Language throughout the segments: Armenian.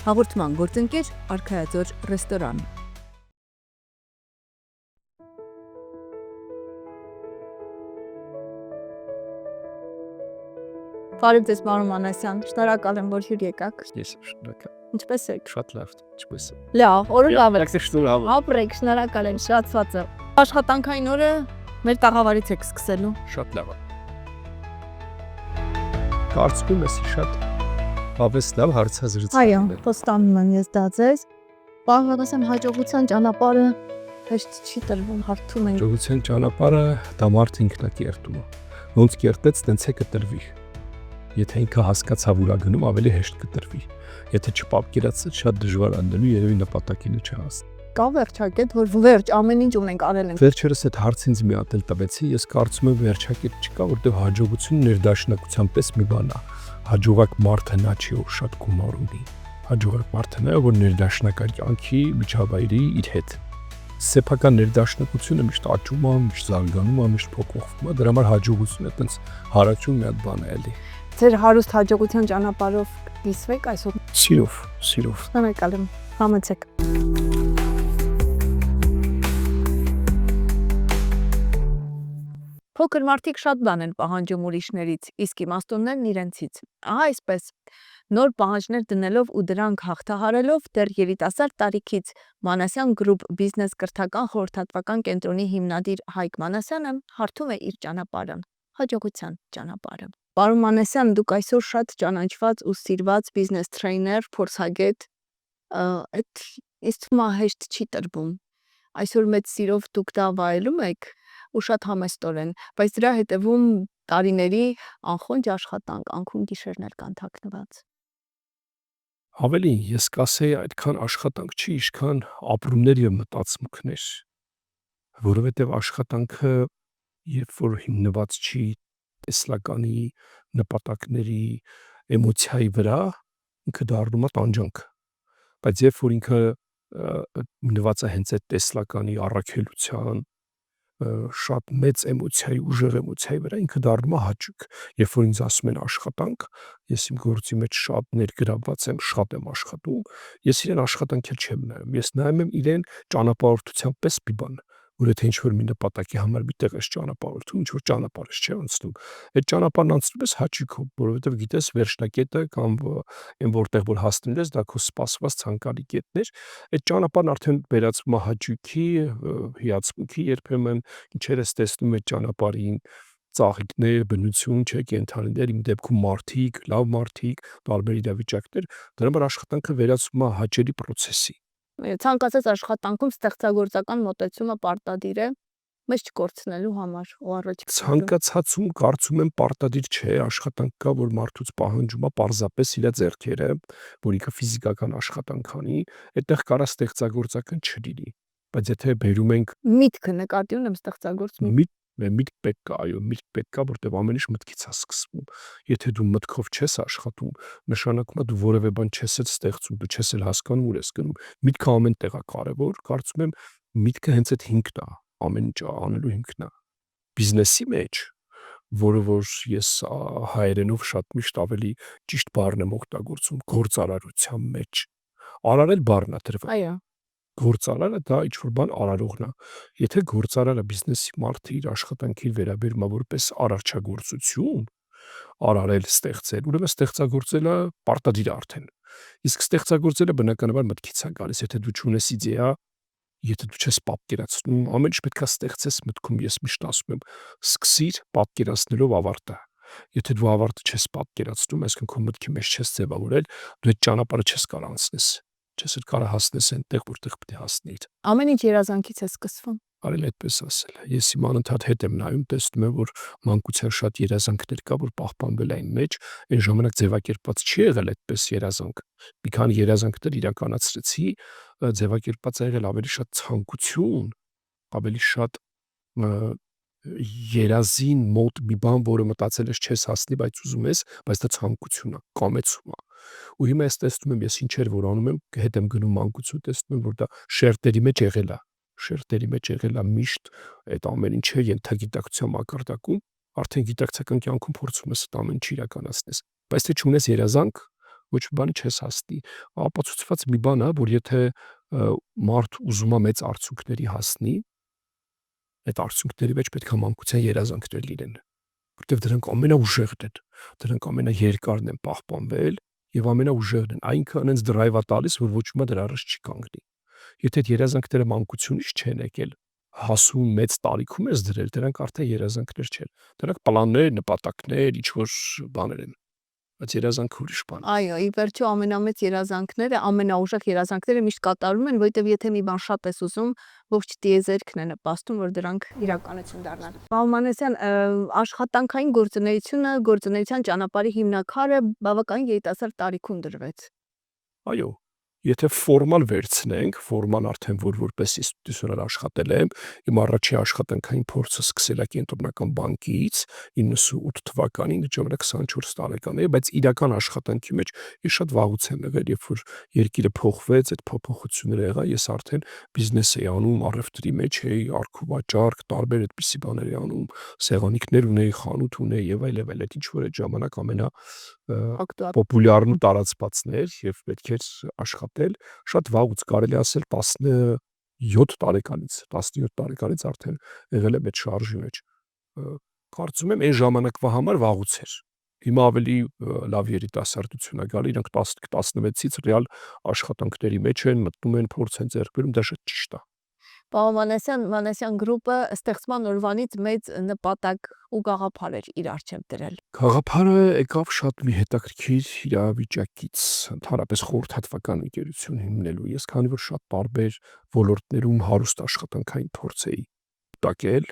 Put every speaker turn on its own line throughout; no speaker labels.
Հաղորդման գործընկեր Արքայաձոր ռեստորան։ Բարև ձեզ, պարոն Մանասյան, շնորհակալ եմ, որ հյուր եկաք։
Ես շնորհակալ։
Ինչպե՞ս եք։
Շատ լավ, ինչպես է։
Լավ, օրը լավ է։
Շնորհակալ։
Ապրեք, շնորհակալ եմ, շատված եմ։ Աշխատանքային օրը մեր տաղավարից եք սկսելու։
Շատ լավ է։ Կարծում ես շատ հավես լավ հարցազրույց։
Այո, խոստանում եմ ես դա ձեզ։ Պարոն Մանասյան, հաջողության ճանապարհը հեշտ չի տրվում, հարթում ենք։
Հաջողության ճանապարհը դա մարդ ինքն է կերտում։ Ոնց կերտեց, տենց է կտրվի։ Եթե ինքը հասկացավ ուրա գնում, ավելի հեշտ կտրվի։ Եթե չպատկերացած, շատ դժվար անդնու երևի նպատակին չհասնի։
Կա վերջակետ, որ վերջ ամեն ինչ ունենք արել ենք։
Վերջերս այդ հարցը ինձ մի հատ էլ տվեցի, ես կարծում եմ վերջակետ չկա, որտեղ հաջողություն ներդաշնակության պես մի բան է։ Հաջողակ մարդը նա չի, որ շատ գումար ունի։ Հաջողակ մարդը նա է, որ ներդաշնակար կյանքի միջավայրի իր հետ։ Սեփական ներդաշնակությունը միշտ աճում է, միշտ զարգանում է, միշտ փոփոխվում է, դրա համար հաջողությունը այտենց հարաճուն մի հատ բան է էլի։
Ձեր հարուստ հաջողության ճանապարհով կիսվեք այսօր։
Սիրով։
Շնորհակալ եմ, համեցեք։ Փոքր մարդիկ շատ բան են պահանջում ուրիշներից, իսկ իմաստուններն իրենցից։ Ահա այսպես, նոր պահանջներ դնելով ու դրանք հաղթահարելով դեռ երիտասարդ տարիքից Մանասյան Գրուպ բիզնես կրթական խորհրդատվական կենտրոնի հիմնադիր Հայկ Մանասյանը հարթում է իր ճանապարհը, հաջողության ճանապարհը։ Պարոն Մանասյան, դուք այսօր շատ ճանաչված ու սիրված բիզնես տրեյներ, փորձագետ, այդ ինձ թվում է հեշտ չի տրվում։ Այսօր մեծ սիրով դուք դա վայելում եք ու շատ համեստորեն, բայց դրա հետևում տարիների անխոնջ աշխատանք, անքուն գիշերներ կան թաքնված։
Ավելին, ես կասեի այդքան աշխատանք չի, ինչքան ապրումներ եւ մտածմունքներ, որովհետեւ աշխատանքը երբ որ հիմնված չի տեսլականի, նպատակների, էմոցիայի վրա, ինքը դառնում է տանջանք, բայց երբ որ ինքը հիմնված է հենց այդ տեսլականի, առաքելության, շատ մեծ էմոցիայի, ուժեղ էմոցիայի վրա, ինքը դառնում է հաճույք։ Երբ որ ինձ ասում են աշխատանք, ես իմ գործի մեջ շատ ներգրավված եմ, շատ եմ աշխատում, ես իրեն աշխատանք էլ չեմ նայում, ես նայում եմ իրեն ճանապարհորդության պես մի բան, որ եթե ինչ-որ մի նպատակի համար մի տեղ ես ճանապարհորդում, ինչ-որ ճանապարհ ես չէ անցնում, այդ ճանապարհն անցնում ես հաճույքով, որովհետև գիտես վերջնակետը կամ այն որտեղ որ հասնում ես, դա քո սպասված ցանկալի կետն էր, այդ ճանապարհն արդեն վերածվում է հաճույքի, հիացմունքի երբեմն, ինչեր ես տեսնում այդ ճանապարհին, ծաղիկներ, բնություն, չէ, կենդանիներ, իմ դեպքում մարդիկ, լավ մարդիկ, տարբեր իրավիճակներ, դրա համար աշխատանքը վերածվում է հաճելի process-ի։
Ցանկացած աշխատանքում ստեղծագործական մոտեցումը պարտադիր է մեզ չկորցնելու համար ու առաջ
Ցանկացածում կարծում եմ պարտադիր չէ, աշխատանք կա, որ մարդուց պահանջում է պարզապես իր ձեռքերը, որ ինքը ֆիզիկական աշխատանք անի, այդտեղ կարա ստեղծագործական չլինի, բայց եթե բերում ենք
միտքը նկատի ունեմ ստեղծագործ
միտք պետք կա, այո, միտք պետք կա, որտեղ ամեն ինչ մտքից է սկսվում։ Եթե դու մտքով չես աշխատում, նշանակում է դու որևէ բան չես ստեղծում, դու չես էլ հասկանում ուր ես գնում։ Միտքը ամեն տեղ է կարևոր, կարծում եմ միտքը հենց այդ հիմքն է, ամեն ինչ անելու հիմքն է։ Բիզնեսի մեջ, որը որ ես հայերենով շատ միշտ ավելի ճիշտ բառն եմ օգտագործում, գործարարության մեջ։ Արարել բառն է դրվել։
Այո։
Գործարարը դա ինչ-որ բան արարողն է։ Եթե գործարարը բիզնեսի մարդը իր աշխատանքի վերաբերում է որպես արարչագործություն, արարել, ստեղծել, ուրեմն ստեղծագործելը պարտադիր է արդեն։ Իսկ ստեղծագործելը բնականաբար մտքից է գալիս, եթե դու չունես իդեա, եթե դու չես պատկերացնում, ամեն ինչ պետք է ստեղծես մտքում, ես միշտ ասում եմ, սկսիր պատկերացնելով ավարտը։ Եթե դու ավարտը չես պատկերացնում, այսինքն քո մտքի մեջ չես ձևավորել, դու այդ ճանապարհը չես կարող անցնես։ Չես էլ կարող հասնես այնտեղ, որտեղ պետք է հասնեիր։
Ամեն ինչ երազանքից է սկսվում։
Արել այդպես ասել։ Ես իմ անընդհատ հետ եմ նայում, տեսնում եմ, որ մանկության շատ երազանքներ կա, որ պահպանվել են մեջ, այն ժամանակ ձևակերպված չի եղել այդպես երազանք։ Մի քանի երազանքներ իրականացրեցի, ձևակերպված է եղել ավելի շատ ցանկություն, ավելի շատ երազին մոտ մի բան, որը մտածել ես չես հասնի, բայց ուզում ես, բայց դա ցանկություն է, կամեցում է։ Ու հիմա ես տեսնում եմ, ես ինչեր որ անում եմ, հետ եմ գնում մանկություն, տեսնում եմ, որ դա շերտերի մեջ եղել է։ Շերտերի մեջ եղել է միշտ այդ ամեն ինչը ենթագիտակցության մակարդակում, արդեն գիտակցական կյանքում փորձում ես այդ ամեն ինչը իրականացնես։ Բայց թե չունես երազանք, ոչ մի բանի չես հասնի։ Ապացուցված մի բան է, որ եթե մարդ ուզում է մեծ արդյունքների հասնի, այդ արդյունքների մեջ պետք է մանկության երազանքներ լինեն, որտեղ դրանք ամենաուժեղն են, դրանք ամենաերկարն են պահպանվել եւ ամենաուժեղն են։ Այնքան հենց դրայվ է տալիս, որ ոչ մի դրա առաջ չի կանգնի։ Եթե այդ երազանքները մանկությունից չեն եկել, հասուն մեծ տարիքում ես դրել, դրանք արդեն երազանքներ չեն։ Դրանք պլաններ, նպատակներ, ինչ որ բաներ են։ Բայց երազանքը ուրիշ բան է։
Այո, ի վերջո ամենամեծ երազանքները, ամենաուժեղ երազանքները միշտ կատարվում են, որովհետև եթե մի բան շատ ես ուզում, ողջ տիեզերքն է նպաստում, որ դրանք իրականություն դառնան։ Պարոն Մանասյան, աշխատանքային գործունեության ճանապարհի հիմնաքարը բավականին երիտասարդ տարիքում դրվեց։
Այո, եթե ֆորմալ վերցնենք, ֆորմալ արդեն որպես ինստիտուցիոնալ աշխատել եմ, իմ առաջին աշխատանքային փորձը սկսել է Կենտրոնական բանկից 98 թվականին, այդ ժամանակ 24 տարեկան էի, բայց իրական աշխատանքի մեջ ես շատ վաղուց եմ եղել, երբ որ երկիրը փոխվեց, այդ փոփոխությունները եղա, ես արդեն բիզնես էի անում, առևտրի մեջ էի, առքուվաճառք, տարբեր այդպիսի բաներ էի անում, սեղանիկներ ունեի, խանութ ունեի եւ այլ, այդ ինչ որ այդ ժամանակ
Ակտուալ։
պոպուլյարն ու տարածվածն էր եւ պետք էր աշխատել, շատ վաղուց կարելի ասել 17 տարեկանից արդեն եղել եմ այդ շարժի մեջ։ Կարծում եմ այն ժամանակվա համար վաղուց էր։ Հիմա ավելի լավ երիտասարդություն է գալի, իրանք 15-16-ից ռեալ աշխատանքների մեջ են, մտնում են, փորձ են ձեռք բերում, դա շատ ճիշտ է։
Պարոն Մանասյան գրուպը ստեղծման օրվանից մեծ նպատակ ու գաղափար էր իր առջև դրել։
Գաղափարը եկավ շատ մի հետաքրքիր իրավիճակից, ընդհանրապես խորհրդատվական ընկերություն հիմնելու։ Ես քանի որ շատ տարբեր ոլորտներում հարուստ աշխատանքային փորձ էի տակել,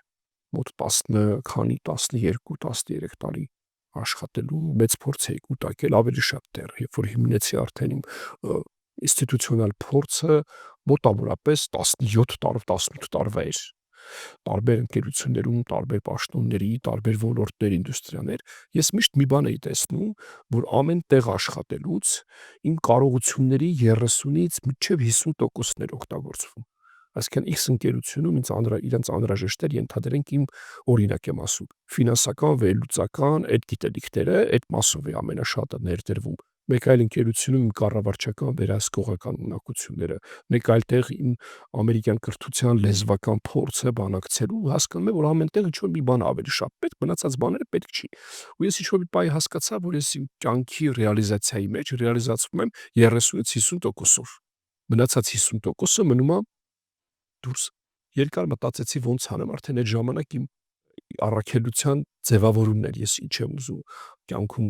մոտ 12-13 տարի աշխատելու մեծ փորձ էի կուտակել, ավելի շատ դեռ, երբ որ հիմնեցի արդեն իմ ինստիտուցիոնալ փորձը մոտավորապես 17 տարվա էր։ Տարբեր ընկերություններում, տարբեր պաշտոնների, տարբեր ոլորտներ, ինդուստրիաներ, ես միշտ մի բան էի տեսնում, որ ամեն տեղ աշխատելուց իմ կարողությունների 30-ից մինչև 50%-ներ օգտագործվում։ Այսինքն X ընկերությունում իրենց անհրաժեշտ էր, ենթադրենք իմ օրինակ եմ ասում, ֆինանսական, վերլուծական այդ գիտելիքները այդ մասով է ամենաշատը ներդրվում։ Մեկ այլ ընկերությունում իմ կառավարչական վերահսկողական ունակությունները, մեկ այլ տեղ իմ ամերիկյան կրթության լեզվական փորձը բանակցելու, հասկանում եմ, որ ամեն տեղ ինչ-որ մի բան ավելի շատ պետք, մնացած բաները պետք չի։ Ու ես ինչ-որ մի պահի հասկացա, որ ես իմ կյանքի ռեալիզացիայի մեջ ռեալիզացվում եմ 30-ից 50%-ով։ Մնացած 50%-ը մնում է դուրս։ Երկար մտածեցի ոնց անեմ, արդեն այդ ժամանակ իմ առաքելության ձևավորումն էր, ես ինչ եմ ուզում կյանքում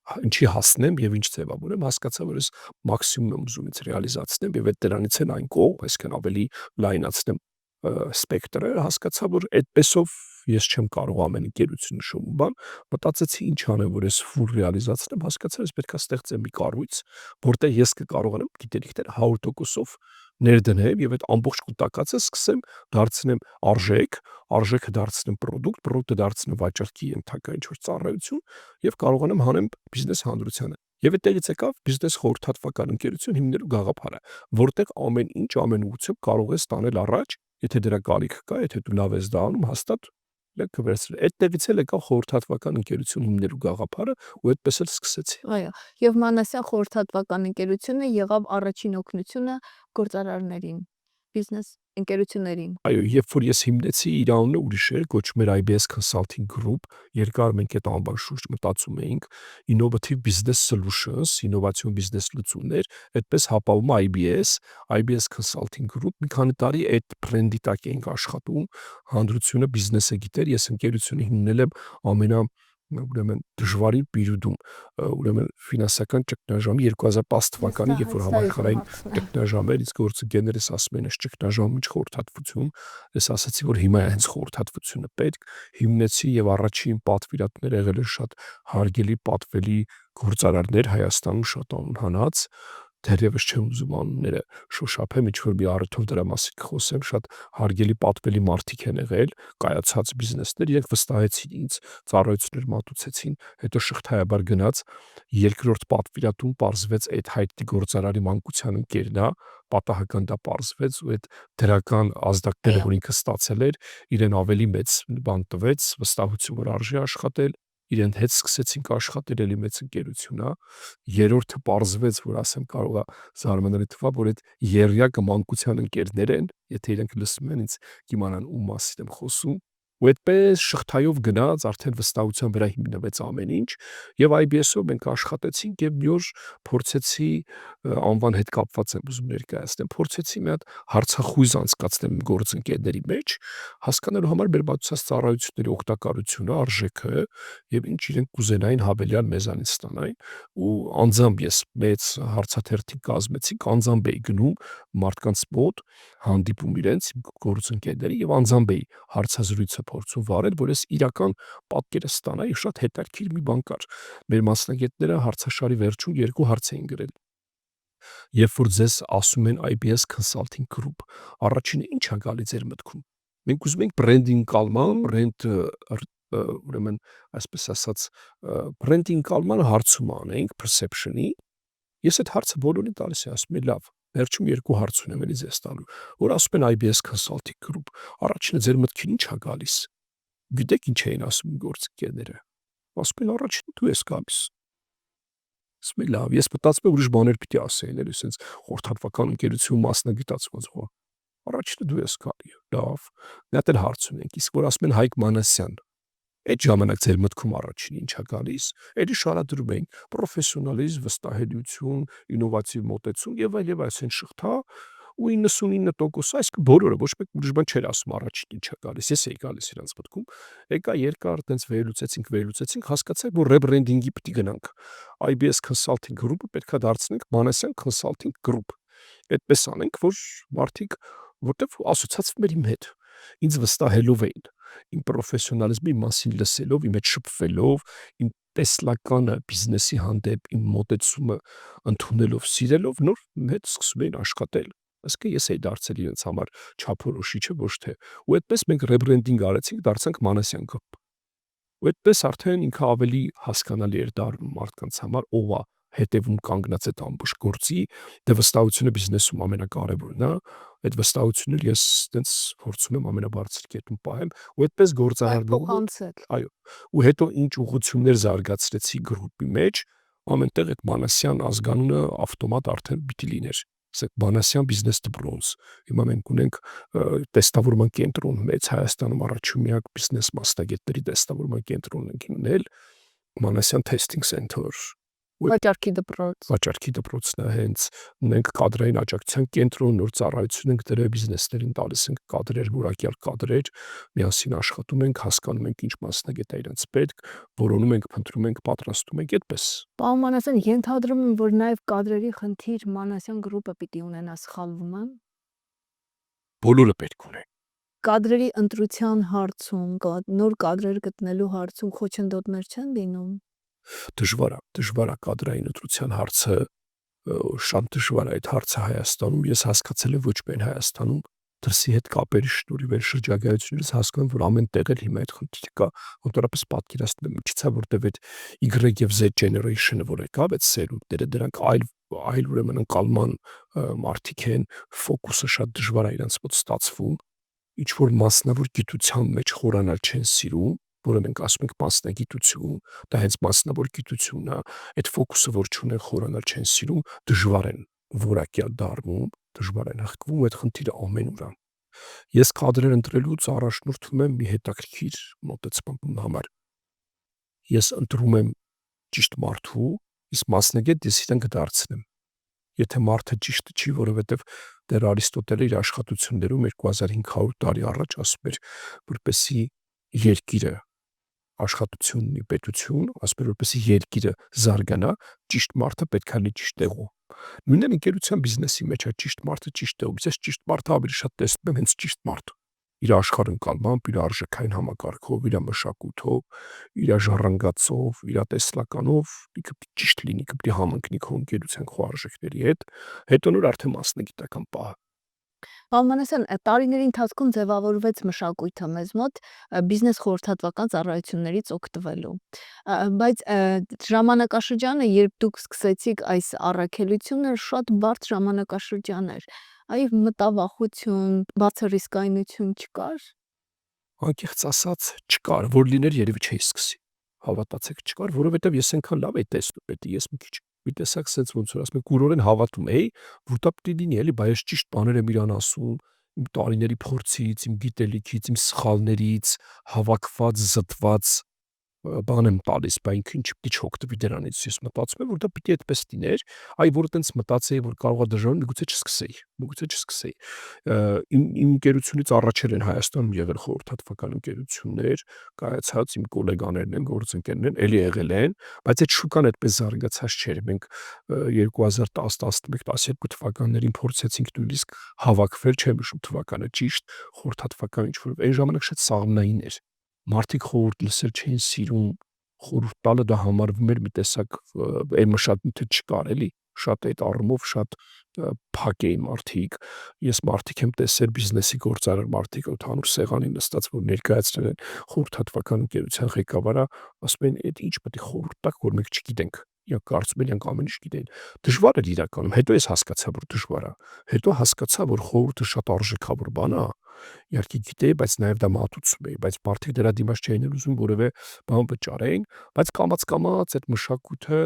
ինչի հասնեմ եւ ինչ ձևավորեմ, հասկացա, որ ես մաքսիմում եմ ուզում ինձ ռեալիզացնեմ եւ այդ դրանից են այն կողմ, այսինքն ավելի լայնացնեմ սպեկտրը, հասկացա, որ այդպեսով ես չեմ կարող ամեն ընկերություն շոու բան, մտածեցի ինչ անեմ, որ ես ֆուլ ռեալիզացնեմ, հասկացա, ես պետք է ստեղծեմ մի կառույց, որտեղ ես կկարողանամ գիտելիքները 100%-ով ներդնեմ եւ այդ ամբողջ կուտակածը սկսեմ դարձնեմ արժեքը դարձնեմ պրոդուկտը դարձնեմ վաճառքի ենթակա ինչ-որ ծառայություն եւ կարողանամ հանեմ բիզնես հանրությանը։ Եվ այդտեղից եկավ բիզնես խորհրդատվական ընկերություն հիմնելու գաղափարը, որտեղ ամեն ինչ ամեն ուղղությամբ կարող ես տանել առաջ, եթե դրա կարիք կա, եթե դու լավ ես դա անում, հաստատ լեքը վերցրել։ Այդտեղից էլ եկավ խորհրդատվական ընկերություն հիմնելու գաղափարը ու այդպես էլ սկսեցի։
Այո, եւ Մանասյան խորհրդատվական ընկերությունը եղավ առաջին օգնությունը գործարարներին, բիզնես ընկերություններին։
Այո, երբ որ ես հիմնեցի, իր անունը ուրիշ էր, կոչվում էր IBS Consulting Group, երկար մենք այդ անվան շուրջ մտածում էինք, Innovative Business Solutions, ինովացիոն բիզնես լուծումներ, այդպես հապավում IBS Consulting Group, մի քանի տարի այդ բրենդի տակ էինք աշխատում, հանրությունը բիզնեսը գիտեր, ես ընկերությունը հիմնել եմ ուրեմն դժվարի պիրուդում, ուրեմն ֆինանսական ճգնաժամի 2010 թվականին, երբ որ համաշխարհային ճգնաժամ էր, իսկ գործընկերներս ասում են, այս ճգնաժամը ինչ խորհրդատվություն, ես ասացի, որ հիմա է հենց խորհրդատվությունը պետք, հիմնեցի եւ առաջին պատվիրատուները եղել են շատ հարգելի, պատվելի գործարարներ Հայաստանում շատ անհանած, դեռևս չեմ ուզում անունները շոշափեմ, ինչ-որ մի առիթով դրա մասին կխոսեմ, շատ հարգելի պատվելի մարդիկ են եղել, կայացած բիզնեսներ, իրենք վստահեցին ինձ, ծառայություններ մատուցեցին, հետո շղթայաբար գնաց, երկրորդ պատվիրատուն պարզվեց այդ հայտնի գործարարի մանկության ընկերն է, պատահական դա պարզվեց ու այդ դրական ազդակները, որ ինքը ստացել էր, իրեն ավելի մեծ բան տվեց, վստահություն, որ արժի աշխատել, իրեն հետ սկսեցինք աշխատել էլի մեծ ընկերություն, հա, երրորդը պարզվեց, որ ասեմ կարող է զարմանալի թվա, որ այդ եռյակը մանկության ընկերներ են, եթե իրենք լսում են ինձ կիմանան ում մասին եմ խոսում, ու այդպես շղթայով գնաց, արդեն վստահության վրա հիմնվեց ամեն ինչ, եւ IBS-ով մենք աշխատեցինք եւ մի օր փորձեցի անվան հետ կապված եմ ուզում ներկայացնեմ, փորձեցի մի հատ հարցախույզ անցկացնեմ գործընկերների մեջ, հասկանալու համար մեր բացած ծառայությունների օգտակարությունը, արժեքը եւ ինչ իրենք կուզենային հավելյալ մեզանից ստանային, ու անձամբ ես մեծ հարցաթերթի կազմեցինք, անձամբ էի գնում մարդկանց մոտ, հանդիպում իրենց գործընկերների եւ անձամբ էի հարցազրույցը փորձում վարել, որ ես իրական պատկերը ստանայի, շատ հետաքրքիր մի բան կար։ Մեր մասնագետները հարցաշարի վերջում երկու հարց էին գրել։ Երբ որ ձեզ ասում են IBS Consulting Group, առաջինը ի՞նչ է գալի ձեր մտքում։ Մենք ուզում ենք բրենդինգ կալման, ուրեմն այսպես ասած բրենդինգ կալման հարցում անենք perception-ի։ Ես այդ հարցը բոլորին տալիս եմ, ասում եմ լավ, վերջում երկու հարց ունեմ էլի ձեզ տալու, որ ասում են IBS Consulting Group, առաջինը ձեր մտքին ի՞նչ է գալիս։ Գիտեք ինչ էին ասում գործընկերները։ Ասում են առաջինը դու ես գալիս։ Ասում եմ լավ, ես մտածում եմ ուրիշ բաներ պիտի ասեին, էլի sense խորհրդատվական ընկերություն մասնագիտացված ո։ Առաջինը դու ես գալի։ Լավ։ Մի հատ էլ հարց ունենք, իսկ որ ասում են Հայկ Մանասյան, այդ ժամանակ ձեր մտքում առաջին ինչ է գալիս, էլի շարադրում էին պրոֆեսիոնալիզմ, վստահելիություն, ինովատիվ մոտեցում եւ այլ այսեն շղթա, ու 99% այսինքն բոլորը ոչ մեկ ուրիշ բան չէր ասում առաջին ինչ է գալիս, ես էի գալիս իրանց մտքում, եկա երկար տենց վերլուծեցինք, հասկացանք, որ ռեբրենդինգի պիտի գնանք, IBS Consulting Group-ը պետքա դարձնենք Մանասյան Consulting Group, այդպես անենք, որ մարդիկ որտեվ ասոցացվում էր իմ հետ, ինձ վստահելով էին, իմ պրոֆեսիոնալիզմի մասին լսելով, իմ հետ շփվելով, իմ տեսլականը բիզնեսի հանդեպ իմ մոտեցումը ընդունելով, սիրելով, նոր հետ սկսում էին աշխատել։ Այսինքն ես էի դարձել իրենց համար չափորոշիչը, ոչ թե։ Ու այդպես մենք ռեբրենդինգ արեցինք, դարձանք Մանասյան Group։ Ու այդպես արդեն ինքը ավելի հասկանալի էր դառնում մարդկանց համար, ով է հետևում կանգնած այդ ամբողջ գործի, դե վստահությունը բիզնեսում ամենակարևորն է, այդ վստահությունը ես այտենց փորձում եմ ամենաբարձր կետում պահեմ, ու այդպես գործարարվում, այո, ու հետո ինչ ուղղություններ զարգացրեցի գրուպի մեջ, ամենտեղ այդ Մանասյան ազգանունը ավտոմատ արդեն պիտի լիներ։ Ասենք Մանասյան բիզնես դպրոց, հիմա մենք ունենք տեստավորման կենտրոն մեծ Հայաստանում առաջումյակ բիզնես մասնագետների տեստավորման կենտրոն ենք ունել, Մանասյան Testing Center,
Վաճառքի դպրոց։
վաճառքի դպրոցն է հենց, ունենք կադրային աջակցության կենտրոն, նոր ծառայություն ենք դրել բիզնեսներին, տալիս ենք կադրեր, որակյալ կադրեր, միասին աշխատում ենք, հասկանում ենք ինչ մասնագետ է իրենց պետք, որոնում ենք, փնտրում ենք, պատրաստում ենք, այդպես։
Պարոն Մանասյան, ենթադրում եմ, որ նաև կադրերի խնդիր Մանասյան գրուպը պիտի ունենա, սխալվում եմ։
Բոլորը պետք ունեն։
Կադրերի ընտրության հարցում, նոր կադրեր գտնելու հարցում խոչընդոտներ չեն լինում։
Դժվար է կադրային ընտրության հարցը, շատ դժվար է այդ հարցը Հայաստանում, ես հասկացել եմ ոչ միայն Հայաստանում, դրսի հետ կապերի շնորհիվ այն շրջագայությունից հասկանում, որ ամեն տեղ էլ հիմա այդ խնդիրը կա, ընդհանրապես պատկերացնում եմ, ինչից է որտեվ այդ Y եւ Z generation-ը որ եկավ, այդ սերունդները դրանք այլ ուրեմն ընկալման մարդիկ են, ֆոկուսը շատ դժվար է իրանց մոտ ստացվում, ինչ որ մասնավոր գիտության մեջ խորանալ չեն սիրում, որը մենք ասում ենք մասնագիտություն, դա հենց մասնավոր գիտությունն է, այդ ֆոկուսը որ չունեն խորանալ չեն սիրում, դժվար են որակյալ դառնում, դժվար են հղկվում, այդ խնդիրը ամեն օր է։ Ես կադրեր ընտրելուց առաջնորդվում եմ մի հետաքրքիր մոտեցման համար։ Ես ընտրում եմ ճիշտ մարդու, իսկ մասնագետ ես իրեն կդարձնեմ։ Եթե մարդը ճիշտը չի, որովհետև դեռ Արիստոտելը իր աշխատություններում 2500 տարի առաջ ասում էր, որպեսզի երկիրը աշխատությունն ունի պետություն, ասում էր, որպեսզի երկիրը զարգանա, ճիշտ մարդը պետք է լինի ճիշտ տեղում։ Նույնն էլ ընկերության բիզնեսի մեջ է ճիշտ մարդը ճիշտ տեղում։ Ես ճիշտ մարդը ավելի շատ տեսնում եմ հենց ճիշտ մարդ։ Իր աշխարհընկալմամբ, իր արժեքային համակարգով, իր մշակույթով, իր ժառանգացով, իր տեսլականով, ինքը ճիշտ լինի, պետք է համընկնի քո ընկերության քո արժեքների հետ, հետո նոր արդեն մասնագիտական պահը։
Պարոն Մանասյան, տարիների ընթացքում ձևավորվեց մշակույթը մեզ մոտ բիզնես խորհրդատվական ծառայություններից օգտվելու։ Բայց ժամանակաշրջանը, երբ դուք սկսեցիք այս առաքելությունը, շատ բարդ ժամանակաշրջան էր։ Այ մտավախություն, բացը ռիսկայնություն չկար։
Անկեղծ ասած չկար, որ լիներ երևի չէի սկսի։ Հավատացեք չկար, որովհետև ես այնքան լավ էի տեսնում պետք ես մի քիչ մի տեսակ sense ոնց որ ասում եք կուրորեն հավատում էի, որ դա պիտի լինի էլի, բայց ես ճիշտ բաներ եմ իրան ասում, իմ տարիների փորձից, իմ գիտելիքից, իմ սխալներից, հավաքված, զտված բան եմ տալիս, բայց ինքը ինչ պիտի չօգտվի դրանից։ Ես մտածում եմ, որ դա պիտի այդպես լիներ, այ որ այտենց մտածեի, որ կարող է դժվար, միգուցե չսկսեի։ Իմ ընկերությունից առաջեր են Հայաստանում եղել խորհրդատվական ընկերություններ, կայացած իմ գոլեգաներն են, գործընկերներն են, էլի եղել են, բայց այդ շուկան այդպես զարգացած չէր։ Մենք 2010-11-12 թվականներին փորձեցինք նույնիսկ հավաքվել, չեմ հիշում թվականը ճիշտ, խորհրդատվական ինչ-որ այն ժամանակ շատ սաղմնային էր։ Մարդիկ խորհուրդ լսել չէին սիրում, խորհուրդ տալը դա համարվում էր մի տեսակ այն շատ նյութը չկար էլի, շատ այդ առումով շատ փակ էին մարդիկ։ Ես մարդիկ եմ տեսել բիզնեսի գործարար մարդիկ ընդհանուր սեղանին նստած, որ ներկայացրել են խորհրդատվական ընկերության ղեկավարը, ասում են, այդ ինչ պետք է խորհուրդ տաք, որ մենք չգիտենք։ Իրանք կարծում են, իրանք ամեն ինչ գիտեն։ Դժվար էր իրականում։ Հետո ես հասկացա, որ դժվար է։ Հետո հասկացա, որ խորհուրդը շատ արժեքավոր բան է, իհարկե գիտեի, բայց նաև դա մատուցում էի, բայց մարդիկ դրա դիմաց չէին ուզում որևէ բան վճարեին, բայց կամաց այդ մշակույթը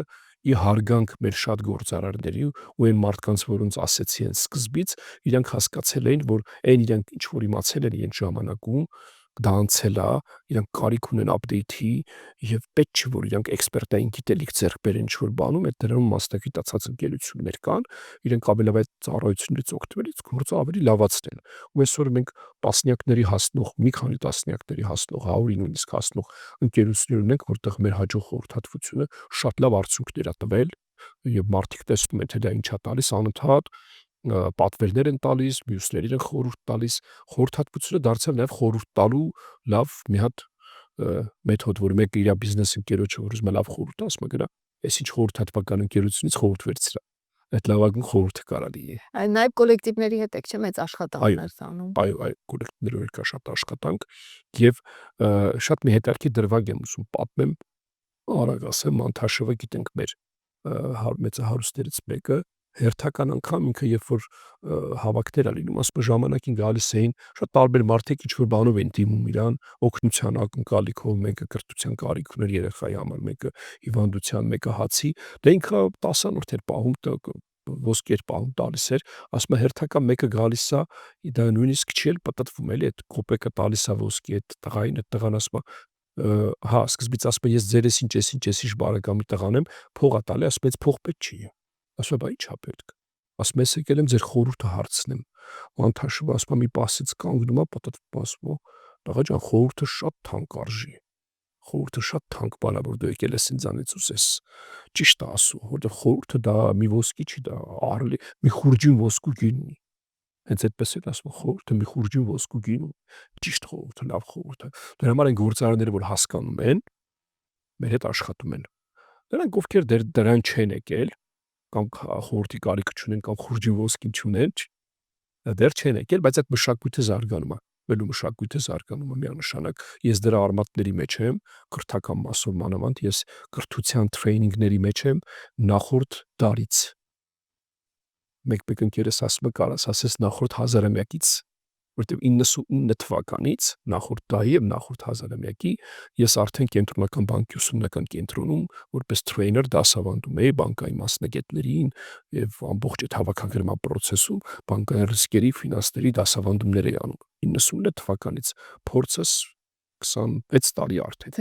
ի հարգանք մեր շատ գործարարների ու այն մարդկանց, որոնց ասեցի այն սկզբից, իրանք հասկացել էին, որ այն իրանք ինչ որ իմացել են այն ժամանակում, դա անցել է, իրանք կարիք ունեն update-ի եւ պետք չէ որ իրանք էքսպերտային գիտելիք ձեռք բերեն ինչ-որ բանում, այդ դրանում մասնագիտացած ընկերություններ կան, իրենք ավելի այդ ծառայություններից օգտվելից գործը ավելի լավացնել։ Ու այսօր մենք տասնյակների հասնող, մի քանի տասնյակների հասնող, 100-ի նույնիսկ հասնող ընկերություններ ունենք, որտեղ մեր հաջող խորհրդատվությունը շատ լավ արդյունքներ է տվել եւ մարդիկ տեսնում են, թե դա ինչ է տալիս անընդհատ պատվերներ են տալիս, մյուսներին են խորհուրդ տալիս, խորհրդատվությունը դարձավ նաև խորհուրդ տալու լավ մի հատ մեթոդ, որ մեկը իր բիզնես ընկերոջը որ ուզում է լավ խորհուրդ տա, ասում է գնա, այսինչ խորհրդատվական ընկերությունից խորհուրդ վերցրա։ Այդ լավագույն խորհուրդը կարելի է։
Նաև կոլեկտիվների հետ եք չէ՞ մեծ աշխատանքներ անում։
Այո, կոլեկտիվներով կա շատ աշխատանք եւ շատ մի հետաքրքիր դրվագ եմ ուզում պատմեմ, արագ ասեմ, Մանթաշովը գիտենք մեր մեծահարուստներից մեկը, հերթական անգամ ինքը երբ որ հավաքներ է լինում, ասում ժամանակին գալիս էին շատ տարբեր մարդիկ ինչ որ բանով են դիմում իրան, օգնության ակնկալիքով, մեկը կրթության կարիք ուներ երեխայի համար, մեկը հիվանդության, մեկը հացի, դա ինքը 10-րդ էր պահում ոսկեր պահում տալիս էր, ասում է հերթական մեկը գալիս է, դա նույնիսկ չի էլ պատտվում էլի, այդ կոպեկը տալիս է ոսկի այդ տղային, այդ տղան ասում է հա, սկզբից ասում է ես ձերես ինչ բարեկամի տղան եմ, փող է տալի, ասում է ես փող պետք չի։ Ասում է, բա ի՞նչ է պետք։ Ասում է, ես եկել եմ ձեր խորհուրդը հարցնեմ։ Մանթաշովը ասում է, մի պասից կանգնում է, պատտվում, ասում է, տղա ջան, խորհուրդը շատ թանկ արժի։ Խորհուրդը շատ թանկ բան է, որ դու եկել ես ինձանից ուզես։ Ճիշտ է ասում, որտեղ խորհուրդը դա մի ոսկի չի, դա արելի, մի խուրջին ոսկու գին ունի։ Հենց այդպես էլ ասում խորհուրդը մի խուրջին ոսկու գին ունի։ Ճիշտ խորհուրդը, լավ խորհուրդը։ Դրա համար այն գործարանները, որ հասկանում են, մեր հետ աշխատում են։ Նրանք ովքեր դրան չեն եկել, կամ խորհրդի կարիք չունեն, կամ խուրջին ոսկին չունեն, դեռ չեն եկել, բայց այդ մշակույթը զարգանում է։ Բելու մշակույթը զարգանում է միանշանակ։ Ես դրա արմատների մեջ եմ, կրթական մասով մանավանդ, ես կրթության տրեյնինգների մեջ եմ նախորդ դարից։ Մեկ ընկերս ասում է, կարաս ասես նախորդ հազարամյակից, որտեղ 99 թվականից նախորդ դարի եւ նախորդ հազարամյակի ես արդեն կենտրոնական բանկի ուսումնական կենտրոնում որպես տրեյներ դասավանդում էի բանկային մասնագետներին եւ ամբողջ այդ հավաքագրման process-ում բանկային ռիսկերի, ֆինանսների դասավանդումներ էի անում 99 թվականից փորձս 26 տարի արդեն։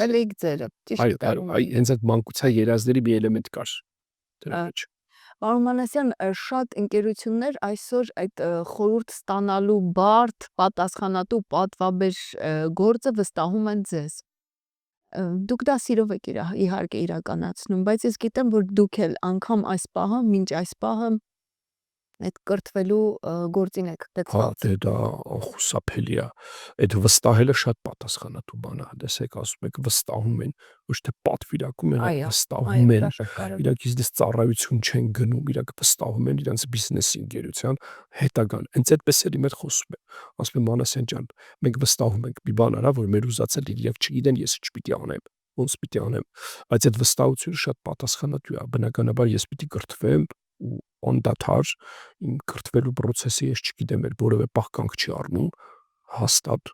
Էլիկ ձերը, ճիշտ է։
Այո, հենց այդ մանկության երազների մի էլեմենտ կար դրա մեջ։
Պարոն Մանասյան, շատ ընկերություններ այսօր այդ խորհուրդ ստանալու բարդ, պատասխանատու, պատվաբեր գործը վստահում են ձեզ։ Դուք դա սիրով եք իհարկե իրականացնում, բայց ես գիտեմ, որ դուք էլ անգամ այս պահը, մինչ այս պահը այդ կրթվելու գործին եք դեպված։
Դե դա անխուսափելի է։ Այդ վստահելը շատ պատասխանատու բան է։ Տեսեք, ասում եք վստահում են, ոչ թե պատվիրակում են, այլ վստահում են։ Իրանք իզնես ծառայություն չեն գնում, իրանք վստահում են իրանց բիզնեսի ընկերության հետագան։ Հենց այդպես էլ իմ հետ խոսում են։ Ասում են Մանասյան ջան, մենք վստահում ենք մի բան արա, որ մեր ուզածը իրենք չգիտեն, ես ինչ պիտի անեմ, ոնց պիտի անեմ։ Բայց այդ վստահությունը շատ պատասխանատու է։ Բնականաբար ես պիտի կրթվեմ ու անդադար իմ կրթվելու process-ը ես չգիտեմ, որևէ պահ կանգ չի առնում, հաստատ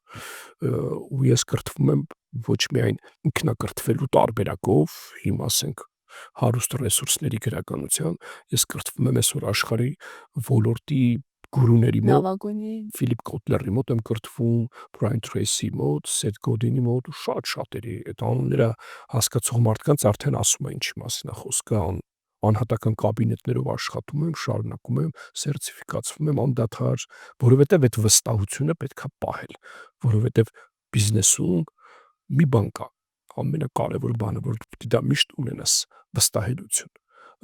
ու ես կրթվում եմ ոչ միայն ինքնակրթվելու տարբերակով, հիմա ասենք հարուստ ռեսուրսների գրականության, ես կրթվում եմ այսօր աշխարհի ոլորտի գուրուների մոտ,
Լավագույնի
Ֆիլիպ Կոտլերի մոտ եմ կրթվում, Բրայան Թրեյսի մոտ, Սեթ Գոդինի մոտ ու շատ շատերի այդ անունները հասկացող մարդկանց արդեն ասում են ինչի մասին է խոսքը, անհատական կաբինետներով աշխատում եմ, շարունակում եմ, սերտիֆիկացվում եմ անդադար, որովհետև այդ վստահությունը պետք է պահել, որովհետև բիզնեսում մի բան կա, ամենակարևոր բանը, որ դու պետք է դա միշտ ունենաս, վստահելություն։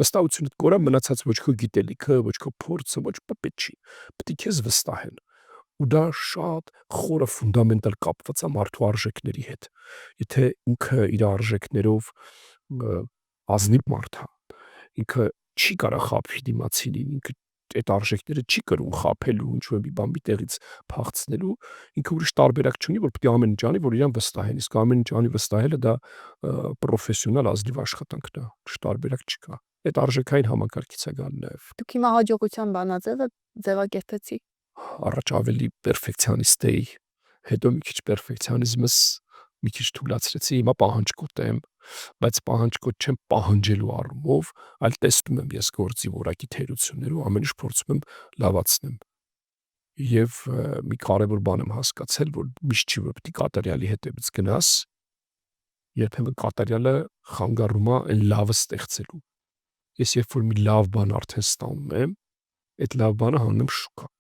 Վստահությունը կորա մնացած ոչ քո գիտելիքը, ոչ քո փորձը, ոչ պետք չի, պետք է քեզ վստահեն։ Ու դա շատ խորը ֆունդամենտալ կապված է մարդու արժեքների հետ։ Եթե ինքը իր արժեքներով ազնիվ մարդ է, ինքը չի կարող խաբի դիմացինին, ինքը այդ արժեքները չի կրում խաբելու, ինչ-որ մի բան մի տեղից փախցնելու, ինքը ուրիշ տարբերակ չունի, որ պետք է ամեն ինչ անի, որ իրան վստահեն, իսկ ամեն ինչ անի վստահելը դա պրոֆեսիոնալ ազնիվ աշխատանքն է, ուրիշ տարբերակ չկա։ Այդ արժեքային համակարգից է գալու նաև։
դուք հիմա հաջողության բանաձևը ձևակերպեցի։
Առաջ ավելի պերֆեկցիոնիստ էի, հետո մի քիչ պերֆեկցիոնիզմս մի քիչ թուլացրեցի, հիմա պահանջկոտ եմ, բայց պահանջկոտ չեմ պահանջելու առումով, այլ տեսնում եմ ես գործի որակի թերություններ ու ամեն ինչ փորձում եմ լավացնեմ։ Եվ մի կարևոր բան եմ հասկացել, որ միշտ չի որ պետք է կատարյալի հետևից գնաս, երբեմն կատարյալը խանգարում է այն լավը ստեղծելու։ Ես երբ որ մի լավ բան արդեն ստանում եմ, այդ լավ բանը հանում եմ շուկա։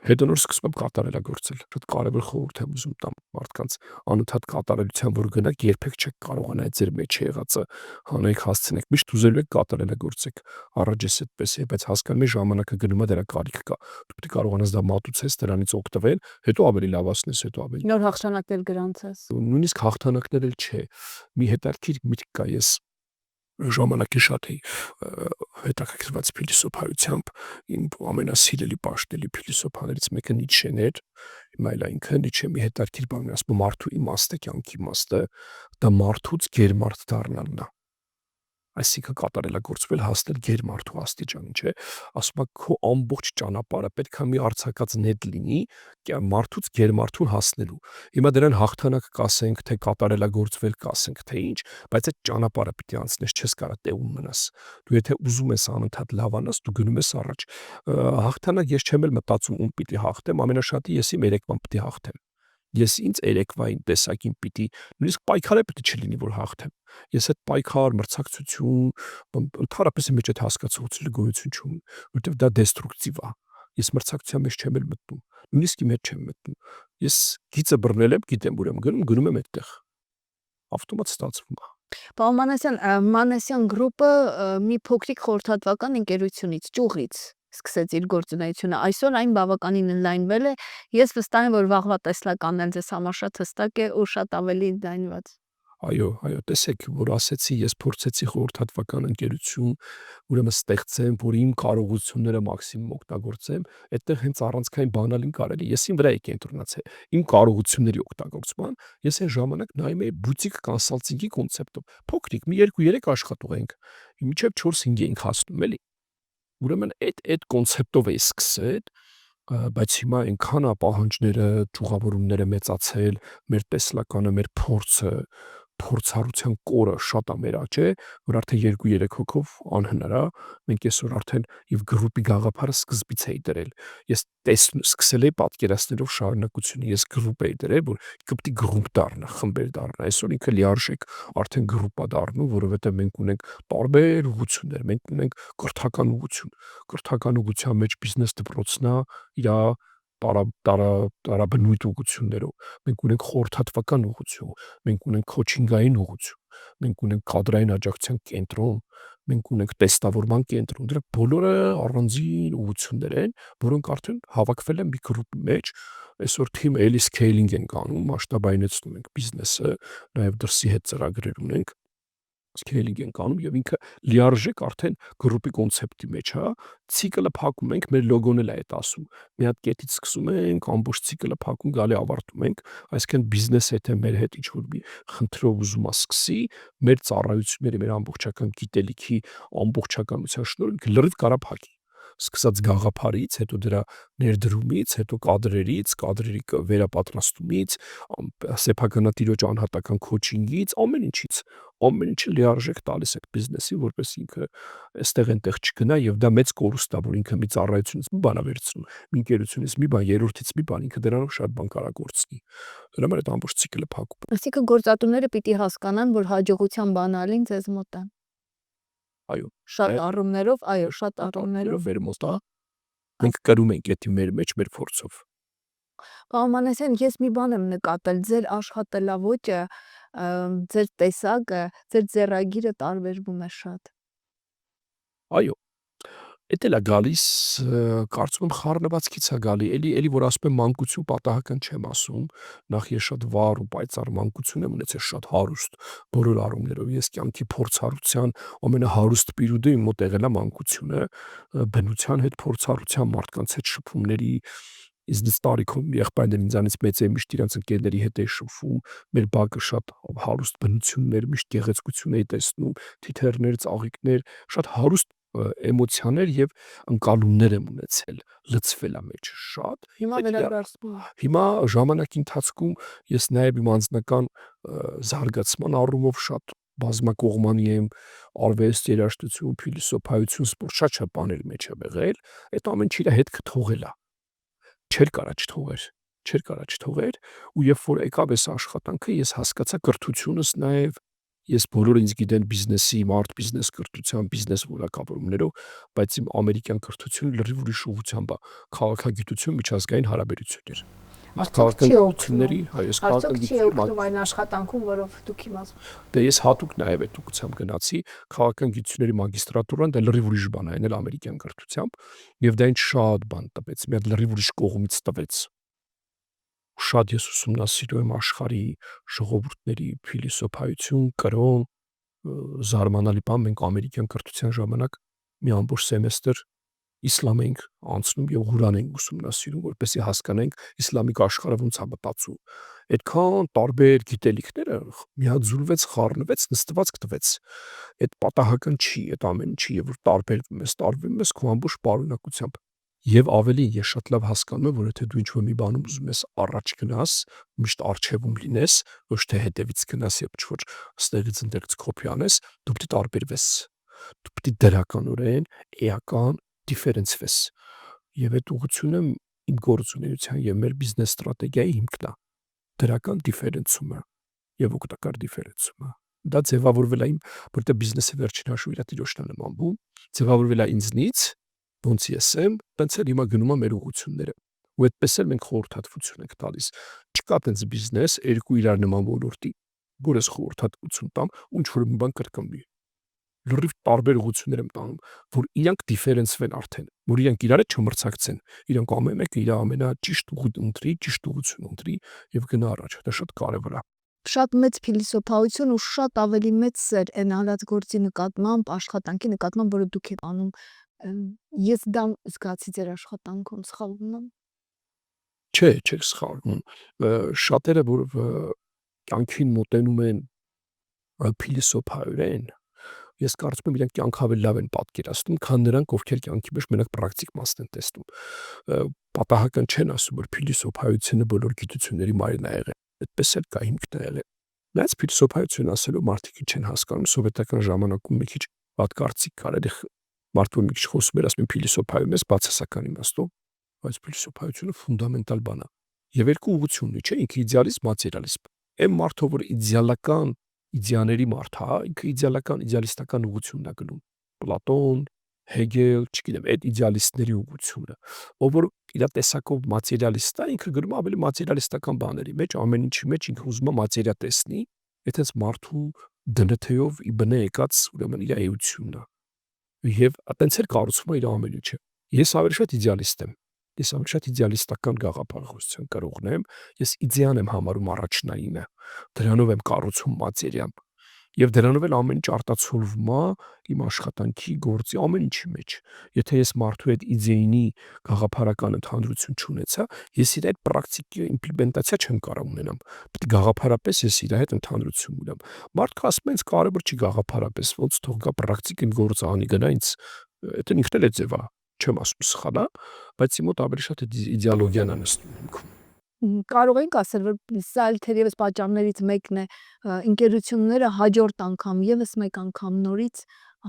Հետո նոր սկսում եմ կատարելագործել։ Շատ կարևոր խորհուրդ եմ ուզում տամ մարդկանց անընդհատ կատարելության, որ գնաք, երբեք չեք կարողանա այդ ձեր մեջ եղածը հանեք, հասցնեք։ Միշտ ուզելու եք կատարելագործեք։ Առաջ ես այդպես է, բայց հասկանում եմ ժամանակը գնում է, դրա կարիք կա։ Դու պետք է կարողանաս դա մատուցես, դրանից օգտվել, հետո ավելի լավացնես, հետո ավելի։
Նոր հաղթանակներ գրանցես։
Նույնիսկ հաղթանակներ էլ չէ։ Մի հետաքրքիր միտք կա, ես ժամանակի շատ էի հետաքրքրված փիլիսոփայությամբ, իմ ամենասիրելի պաշտելի փիլիսոփաներից մեկը Նիցշեն էր, հիմա էլ ինքը Նիցշե մի հետաքրքիր բան է ասում, մարդու իմաստը, կյանքի իմաստը, դա մարդուց գերմարդ դառնալն է։ Այսինքն կատարելագործվել հասնել գերմարդու աստիճանի, չէ, ասում է քո ամբողջ ճանապարհը պետք է մի արձակած նետ լինի մարդուց գերմարդուն հասնելու։ Հիմա դրան հաղթանակ կասենք, թե կատարելագործվել կասենք, թե ինչ, բայց այդ ճանապարհը պիտի անցնես, չես կարող տեղում մնաս։ Դու եթե ուզում ես անընդհատ լավանաս, դու գնում ես առաջ։ Հաղթանակ ես չեմ էլ մտածում ում պիտի հաղթեմ, ամենաշատի ես իմ երեկվան պիտի հաղթեմ։ Ես ինձ երեկվային տեսակին պիտի, նույնիսկ պայքարը պիտի չլինի, որ հաղթեմ։ Ես այդ պայքար, մրցակցություն, ընդհանրապես իմ մեջ այդ հասկացողությունը գոյություն չունի, որովհետև դա դեստրուկտիվ է։ Ես մրցակցության մեջ չեմ էլ մտնում, նույնիսկ իմ հետ չեմ մտնում։ Ես գիծը բռնել եմ, գիտեմ ուր եմ գնում եմ այդտեղ։ Ավտոմատ ստացվում է։
Պարոն Մանասյան, Մանասյան գրուպը մի փոքրիկ խորհրդատվական ընկերությունից, ճյուղից սկսեց իր գործունեությունը։ Այսօր այն բավականին ընդլայնվել է։ Ես վստահ եմ, որ վաղվա տեսլականն էլ ձեզ համար շատ հստակ է ու շատ ավելի ընդլայնված։
Այո, տեսեք, որ ասեցի, ես փորձեցի խորհրդատվական ընկերություն, ուրեմն ստեղծեմ, որ իմ կարողությունները մաքսիմում օգտագործեմ, այդտեղ հենց առանցքային բանալին կարելի։ Ես իմ վրա եի կենտրոնացել, իմ կարողությունների օգտագործման, ես այն ժամանակ նայում էի բուտիկ կոնսալտինգի կոնցեպտով։ Փոքրիկ, մի 2-3 աշխատող ենք, մինչև 4-5 էինք հասնում, էլի։ Ուրեմն այդ կոնցեպտով էի սկսել, բայց հիմա այնքան է պահանջները, ճյուղավորումները մեծացել, մեր տեսլականը, մեր փորձը, փորձառության կորը շատ է մեր աճ է, որ արդեն 2-3 հոգով անհնար է։ Մենք այսօր արդեն եւ գրուպի գաղափարը սկզբից էի դրել։ Ես սկսել էի պատկերացնելով շարունակությունը, ես գրուպ էի դրել, որ ինքը պետք է գրուպ դառնա, խմբեր դառնա։ Այսօր ինքը լիարժեք արդեն գրուպ է դառնում, որովհետեւ մենք ունենք տարբեր ուղղություններ, մենք ունենք կրթական ուղղություն, կրթական ուղղության մեջ բիզնես դպրոցն է, իր տարաբնույթ ուղղություններով, մենք ունենք խորհրդատվական ուղղություն, մենք ունենք քոչինգային ուղղություն, մենք ունենք կադրային աջակցության կենտրոն, մենք ունենք տեստավորման կենտրոն, դրանք բոլորը առանձին ուղղություններ են, որոնք արդեն հավաքվել են մի գրուպի մեջ, այսօր թիմ էլի սքեյլինգ ենք անում, մասշտաբայնացնում ենք բիզնեսը, նաև դրսի հետ ծրագրեր ունենք, սքեյլինգ ենք անում եւ ինքը լիարժեք արդեն գրուպի կոնցեպտի մեջ է, ցիկլը փակում ենք, մեր լոգոն էլ է այդ ասում։ Մի հատ կետից սկսում ենք, ամբողջ ցիկլը փակում, գալի ավարտում ենք, այսինքն բիզնեսը եթե մեր հետ ինչ-որ մի խնդրով ուզում է սկսի, մեր ծառայությունների, մեր ամբողջական գիտելիքի ամբողջականության շնորհիվ լրիվ կարա փակի։ սկսած գաղափարից, հետո դրա ներդրումից, հետո կադրերի վերապատրաստումից, սեփականատիրոջ անհատական քոչինգից, ամեն ինչը լիարժեք տալիս այդ բիզնեսին, որպես ինքը այստեղ այնտեղ չգնա եւ դա մեծ կորուստ է, որ ինքը մի ծառայությունից մի բան է վերցնում, մի ընկերությունից մի բան, երրորդից մի բան, ինքը դրանով շատ բան կարա գործնի։ Դրա համար այդ ամբողջ ցիկլը փակում է։
Այսինքն գործատուները պիտի հասկանան, որ հաջողության բանալին ձեզ մոտ է։
Այո,
Շատ առումներով, այո, շատ առումներով։
մեր մոտ է։ Մենք կրում ենք դա մեր մեջ մեր փորձով։
Պարոն Մանասյան, ես մի բան եմ նկատել, ձեր աշխատելավոճը, ձեր տեսակը, ձեր ձեռագիրը տարբերվում է շատ։
Այո, էդ էլ է գալիս, կարծում եմ խառնվածքից է գալի, էլի որ ասում եմ մանկություն պատահական չեմ ասում, նախ ես շատ վառ ու պայծառ մանկություն եմ ունեցել, շատ հարուստ բոլոր առումներով, ես կյանքի փորձառության ամենահարուստ պերիոդը իմ մոտ եղել է մանկությունը, բնության հետ փորձառության, մարդկանց հետ շփումների, ինձնից տարիքում եղբայրներն ինձանից մեծ էին, միշտ իրենց ընկերների հետ էի շփվում, մեր բակը շատ հարուստ բնություններ, միշտ գեղեցկություն էի տեսնում, թիթեռներ, ծաղիկներ, շատ հարուստ էմոցիաներ եւ ընկալումներ եմ ունեցել, լցվել է մեջը շատ։
Հիմա վերադարձնում է։
Հիմա ժամանակի ընթացքում ես նաեւ իմ անձնական զարգացման առումով շատ բազմակողմանի եմ, արվեստ, երաժշտություն, փիլիսոփայություն, սպորտ, շատ բաներ մեջ եմ եղել, այդ ամեն ինչը իր հետքը թողել է։ Չէր կարա չթողեր, ու երբ որ եկավ այս աշխատանքը, ես հասկացա կրթությունս նաեւ, ես բոլորը ինձ գիտեն բիզնեսի մարդ, բիզնես կրթության, բիզնես որակավորումներով, բայց իմ ամերիկյան կրթությունը լրիվ ուրիշ ուղղությամբ է, քաղաքագիտություն, միջազգային հարաբերություններ։
Արդյոք չի օգնում այն աշխատանքում, որով դուք հիմա։
Դե ես հատուկ նաեւ այդ ուղղությամբ գնացի, քաղաքական գիտությունների մագիստրատուրան, դա լրիվ ուրիշ բան է, այն էլ ամերիկյան կրթությամբ, եւ դա ինձ շատ բան տվեց, մի հատ լրիվ ուրիշ կողմից տվեց։ Շատ ես ուսումնասիրում եմ աշխարհի ժողովուրդների փիլիսոփայություն, կրոն, զարմանալի բան, մենք ամերիկյան կրթության ժամանակ մի ամբողջ սեմեստր իսլամ ենք անցնում եւ Ղուրան ենք ուսումնասիրում, որպեսզի հասկանանք իսլամիկ աշխարհը ոնց է մտածում։ Այդքան տարբեր գիտելիքները միաձուլվեց, խառնվեց, նստվածք տվեց։ Այդ պատահական չի, այդ ամեն ինչի եւ որ տարբերվում ես քո ամբողջ պարունակությամբ։ Եվ ավելի ես շատ լավ հասկանում եմ, որ եթե դու ինչ-որ մի բանում ուզում ես առաջ գնաս, միշտ առջևում լինես, ոչ թե հետևից գնաս եւ ինչ-որ ստեղից ընդերից կոպի անես, դու պետք է տարբերվես։ Դու պետք է դրականորեն, էական դիֆերենցվես։ Եվ այդ ուղղությունը իմ գործունեության եւ մեր բիզնես ստրատեգիայի հիմքն է։ Դրական դիֆերենցումը եւ օգտակար դիֆերենցումը։ Դա ձևավորվել է իմ, որտեղ բիզնեսը վերջին հաշվով իր տիրոջն եմ ամբում, ձևավորվել է ինձնից, ոնց ես եմ, տենց էլ հիմա գնում է մեր ուղղությունները։ Ու այդպես էլ մենք խորհրդատվություն ենք տալիս։ Չկա տենց բիզնես երկու իրար նման ոլորտի, որ ես խորհրդատվություն տամ, ու ինչ-որ մի բան կրկնվի։ Լրիվ տարբեր ուղղություններ եմ տանում, որ իրանք դիֆերենցվեն արդեն, որ իրանք իրար հետ չմրցակցեն, իրանք ամեն մեկը իր ամենաճիշտ ուղին ընտրի, ճիշտ ուղղություն ընտրի եւ գնա առաջ, դա շատ կարեւոր է։
Շատ մեծ փիլիսոփայություն ու շատ ավելի մեծ սեր այն արած գործի նկատմամբ, աշխատանքի նկատմամբ, որը դուք եք անում։ Ես դա զգացի ձեր աշխատանքում, սխալվում եմ։
Չէ, չեք սխալվում։ Շատերը որ կյանքին մոտենում են փիլիսոփայորեն, ես կարծում եմ իրանք կյանք ավելի լավ են պատկերացնում, քան նրանք, ովքեր կյանքի մեջ մենակ պրակտիկ մասն են տեսնում։ Պատահական չեն ասում, որ փիլիսոփայությունը բոլոր գիտությունների մայրն է եղել։ Այդպես էլ կա, հիմքն է եղել։ Բայց փիլիսոփայություն ասելով մարդիկ չեն հասկանում, սովետական ժամանակում մի քիչ վատ կարծիք կար, մարդու մի քիչ խոսում էր, ասում են փիլիսոփայում ես բացասական իմաստով, բայց փիլիսոփայությունը ֆունդամենտալ բան է։ Եվ երկու ուղղություն ունի, չէ՞, ինքը իդեալիզմ, մատերիալիզմ։ Այն մարդը, որ իդեալական իդեաների մարդ է, ինքը իդեալական իդեալիստական ուղղությունն է գնում։ Պլատոն, Հեգել, չգիտեմ, այդ իդեալիստների ուղղությունը։ Ով որ իր տեսակով մատերիալիստ է, ինքը գնում ավելի մատերիալիստական բաների մեջ, ամեն ինչի մեջ ինքը ուզում է մատերիա տեսնի, այդպես մարդու դնթեով ի բնե եկած ուրեմն իր էությունն է։ Եվ այտենց էլ կառուցվում է իր ամեն ինչը։ Ես ավելի շատ իդեալիստ եմ։ Ես ավելի շատ իդեալիստական գաղափարախոսության կրողն եմ, ես իդեան եմ համարում առաջնայինը, դրանով եմ կառուցում մատերիան, եւ դրանով էլ ամեն ինչ արտացոլվում է իմ աշխատանքի, գործի ամեն ինչի մեջ։ Եթե ես մարդու հետ իդեյնի գաղափարական ընդհանրություն չունեցա, ես իր այդ պրակտիկի իմպլեմենտացիա չեմ կարող ունենամ։ Պետք է գաղափարապես ես իր հետ ընդհանրություն ունեմ։ Մարդը ասում է, ինձ կարևոր չի գաղափարապես, ոնց թող գա պրակտիկին գործ անի գնա ինձ, դա ինքն էլ է ձևա։ չեմ ասում սխալ է, բայց իմ մոտ ավելի շատ իդեոլոգիան է նստում հիմքում։
Կարող ենք ասել, որ սա էլ թերևս պատճառներից մեկն է, ընկերությունները հաջորդ անգամ եւս մեկ անգամ նորից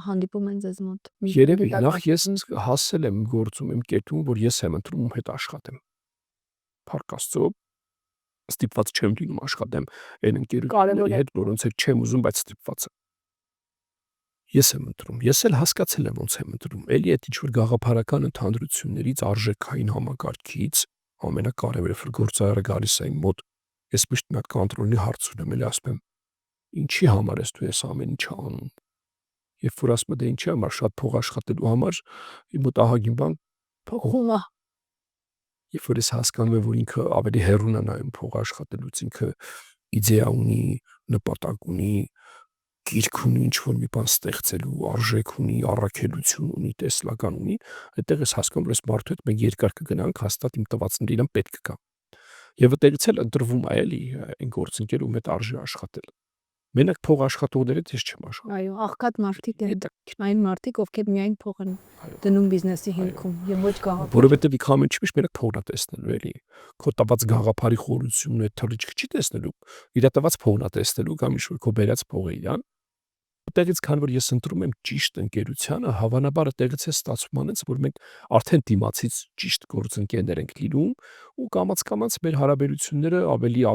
հանդիպում են ձեզ մոտ։
Երևի նախ ես հասել եմ գործում իմ կետում, որ ես եմ ընտրում ում հետ աշխատեմ։ Փառք Աստծո, ստիպված չեմ լինում աշխատեմ այն ընկերությունների հետ, որոնց հետ չեմ ուզում, բայց ստիպված եմ։ Ես եմ ընտրում, ես էլ հասկացել եմ ոնց եմ ընտրում։ Էլի այդ ինչ-որ գաղափարական ընդհանրություններից, արժեքային համակարգից ամենակարևորը, որ գործարարը գալիս է իմ մոտ, ես միշտ մի հատ կոնտրոլի հարց ունեմ, էլի ասում եմ, ինչի համար ես դու այս ամեն ինչը անում։ Երբ որ ասում եմ, դե ինչի համար, շատ փող աշխատելու համար, իմ մոտ ահագին բան
փոխում է։
Երբ որ ես հասկանում եմ, որ ինքը ավելի հեռուն է նայում փող աշխատելուց, ինքը իդեա ունի, նպատակ ունի, գիրք ունի, ինչ-որ մի բան ստեղծելու, արժեք ունի, առաքելություն ունի, տեսլական ունի, այդտեղ ես հասկանում, որ այս մարդու հետ մենք երկար կգնանք, հաստատ իմ տվածները իրան պետք կգա։ Եվ այդտեղից էլ ընտրվում է էլի այն գործընկերը, ում հետ արժի աշխատել։ Մենակ փող աշխատողներից ես չեմ աշխատում։
Այո, աղքատ մարդիկ են, այն մարդիկ, ովքեր միայն փող են դնում բիզնեսի հիմքում եւ ոչ գաղափար։
Որովհետեւ իք ամեն ինչ մենակ փողն է տեսնելու էլի։ Քո տված գաղափարի խորությունն է թռիչք չի տեսնելու։ Իր տված փողն է տեսնելու կամ ինչ-որ քո բերած փողը իրան։ Այդտեղից քան որ ես ընտրում եմ ճիշտ ընկերությանը, հավանաբար այդտեղից է ստացվում անց, որ մենք արդեն դիմացից ճիշտ գործընկերներ ենք լինում ու կամաց մեր հարաբերությունները ավելի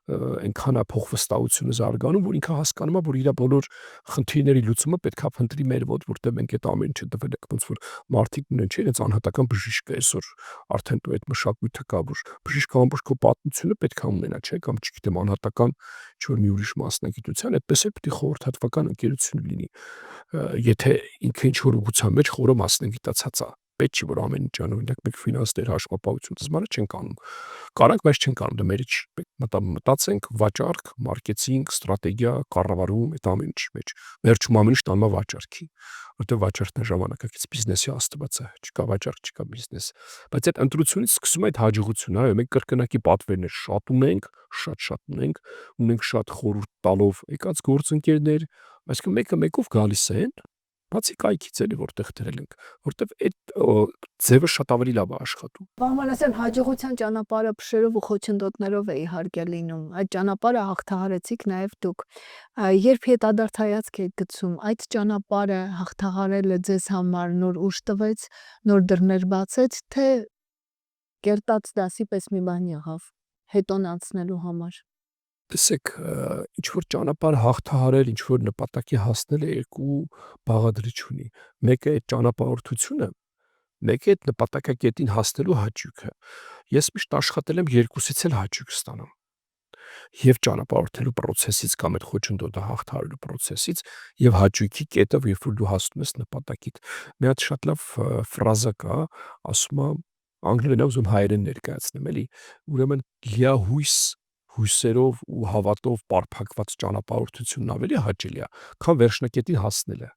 այնքան է փոխվստահությունը զարգանում, որ ինքը հասկանում է, որ իր բոլոր խնդիրների լուծումը պետքա փնտրի մեր մոտ, որտեղ մենք այդ ամեն ինչը տվել ենք, ոնց որ մարդիկ ունեն, չէ՞, այս անհատական բժիշկը այսօր արդեն դու այդ մշակույթը կա, որ բժիշկը ամբողջ քո պատմությունը պետքա ունենա, չէ՞, կամ չգիտեմ, անհատական ինչ-որ մի ուրիշ մասնագիտության, այդպես էլ պիտի խորհրդատվական ընկերություն լինի։ Եթե ինքը ինչ-որ ուղղության մեջ խորը մասնագիտացած է, պետք չի որ ամեն ինչ անում, օրինակ մենք ֆինանսներ, հաշվապահություն, դժվար չենք անում։ Կարանք, բայց չենք անում, դա մեր մեջ մտածենք, վաճառք, մարքեթինգ, ստրատեգիա, կառավարում, այդ ամեն ինչ մեջ։ Վերջում ամեն ինչ տանում է վաճառքի, որտեղ վաճառքն է ժամանակակից բիզնեսի աստված է, չկա վաճառք, չկա բիզնես։ Բայց այդ ընտրությունից սկսում է այդ հաջողությունը, այո, մենք կրկնակի պատվերներ շատ ունենք, ունենք շատ խորհուրդ տալով եկած գործընկերներ, այսինքն մեկը մեկով գալիս են, բացի կայքից էլի որտեղ դրել ենք, որտեղ այդ ձևը շատ ավելի լավ է աշխատում։
Բաղմանասյան հաջողության ճանապարհը փշերով ու խոչընդոտներով է իհարկե լինում։ Այդ ճանապարհը հաղթահարեցիք նաև դուք։ Երբ հետադարձ հայացք եք գցում, այդ ճանապարհը հաղթահարելը ձեզ համար նոր ուժ տվեց, նոր դռներ բացեց, թե կերտած դասի պես մի բան եղավ հետոն անցնելու համար։
Տեսեք, ինչ որ ճանապարհ հաղթահարել, ինչ որ նպատակի հասնել է երկու բաղադրիչ ունի։ Մեկը այդ ճանապարհորդությունը, մեկը այդ նպատակակետին հասնելու հաճույքը։ Ես միշտ աշխատել եմ երկուսից էլ հաճույք ստանամ։ Եվ ճանապարհորդելու process-ից կամ այդ խոչընդոտը հաղթահարելու process-ից եւ հաճույքի կետը, երբ որ դու հասնում ես նպատակիդ։ Մի հատ շատ լավ ֆրազա կա, ասում է անգլերենով ուզում հայերեն ներկայացնեմ, էլի։ Ուրեմն լիահույս հույսերով ու հավատով պարփակված ճանապարհորդությունն ավելի հաճելի է, քան վերջնակետին հասնելը։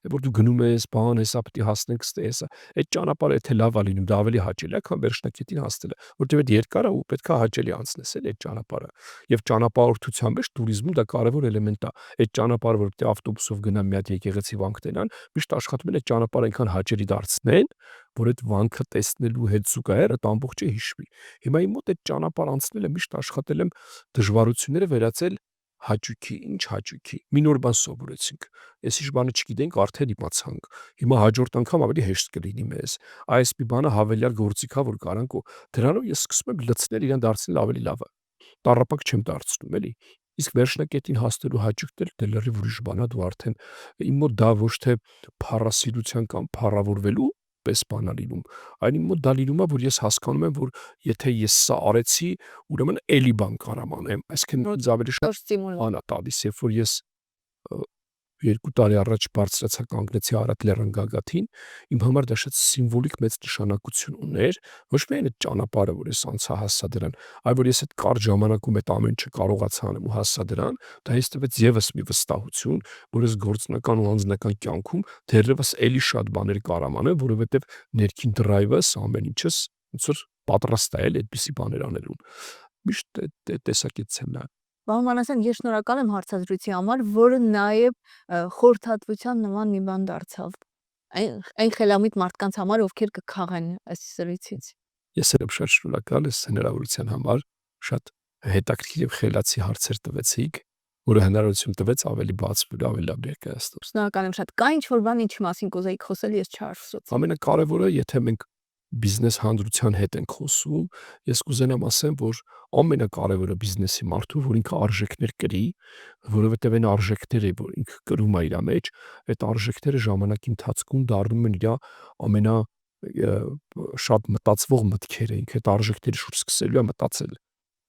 Որ դու գնում ես, բան, հեսա պետք է հասնենք, ստեսա։ Այդ ճանապարհը եթե լավ է լինում, դա ավելի հաճելի է, քան վերջնակետին հասնելը, որտեղ այդ երկար է ու պետք է հաճելի անցնես այդ ճանապարհը։ Եվ ճանապարհորդության մեջ туриզմում դա կարևոր էլեմենտ է։ Այդ ճանապարհը, որ պետք է ավտոբուսով գնան, մի հատ եկեղեցի վանք տենան, միշտ աշխատում են այդ ճանապարհը այնքան հաճելի դարձնեն, որ այդ վանքը տեսնելու հետ զուգահեռ այդ ամբողջը հիշվի։ Հիմա իմ մոտ այդ ճանապարհ անցնելը միշտ աշխատել եմ դժվարությունները վերածել հաճույքի, ինչ հաճույքի։ Մի նոր բան սովորեցինք։ Ես ինչ բանը չգիտենք, արդեն իմացանք։ Հիմա հաջորդ անգամ ավելի հեշտ կլինի մեզ։ Այս մի բանը հավելյալ գործիք է, որ կարանք ու դրանով ես սկսում եմ լցնել իրան դարձնել ավելի լավը։ Տառապակ չեմ դարձնում, էլի։ Իսկ վերջնակետին հասնելու հաճույքն էլ դե լրիվ ուրիշ բան է, դու արդեն իմ մոտ դա ոչ թե փառասիրության կամ փառավորվելու պես բան է լինում, այլ իմ մոտ դա լինում է, որ ես հասկանում եմ, որ եթե ես սա արեցի, ուրեմն էլի բան կարամ անեմ, այսինքն ավելի շատ բան է տալիս, երբ որ ես 2 տարի առաջ բարձրացա կանգնեցի Արարատ լեռան գագաթին, իմ համար դա շատ սիմվոլիկ մեծ նշանակություն ուներ, ոչ միայն այդ ճանապարհը, որ ես անցա հասա դրան, այլ որ ես այդ կարճ ժամանակում այդ ամեն ինչը կարողացա անեմ ու հասա դրան, դա ինձ տվեց եւս մի վստահություն, որ ես գործնական ու անձնական կյանքում դեռևս էլի շատ բաներ կարամ անեմ, որովհետեւ ներքին դրայվս ամեն ինչս ոնց որ պատրաստ է այդպիսի բաներ անելուն։ Միշտ այդ տեսակետից եմ նա։
Բաղմանասյան ես շնորհակալ եմ հարցազրույցի համար, որը նաև խորհրդատվության նման մի բան դարձավ։ այն խելամիտ մարդկանց համար, ովքեր կքաղեն այս զրույցից։
Ես եմ շատ շնորհակալ ես հնարավորության համար, շատ հետաքրքիր եւ խելացի հարցեր տվեցիք, որը հնարավորություն տվեց ավելի բացվել, ավելի լավ ներկայացնել։
Շնորհակալ եմ շատ։ Կա ինչ-որ բան, ինչի մասին կուզեիք խոսել, ես չհարցրեցի։
Ամենակարևորը, եթե մենք բիզնես հանդրության հետ ենք խոսում, ես կուզենամ ասեմ, որ ամենակարևորը բիզնեսի մարդու, որ ինքը արժեքներ կրի, որովհետև այն արժեքները, որ ինքը կրում է իր մեջ, այդ արժեքները ժամանակի ընթացքում դառնում են իր ամենա շատ մտածվող մտքերը, ինքը այդ արժեքների շուրջ սկսելու է մտածել։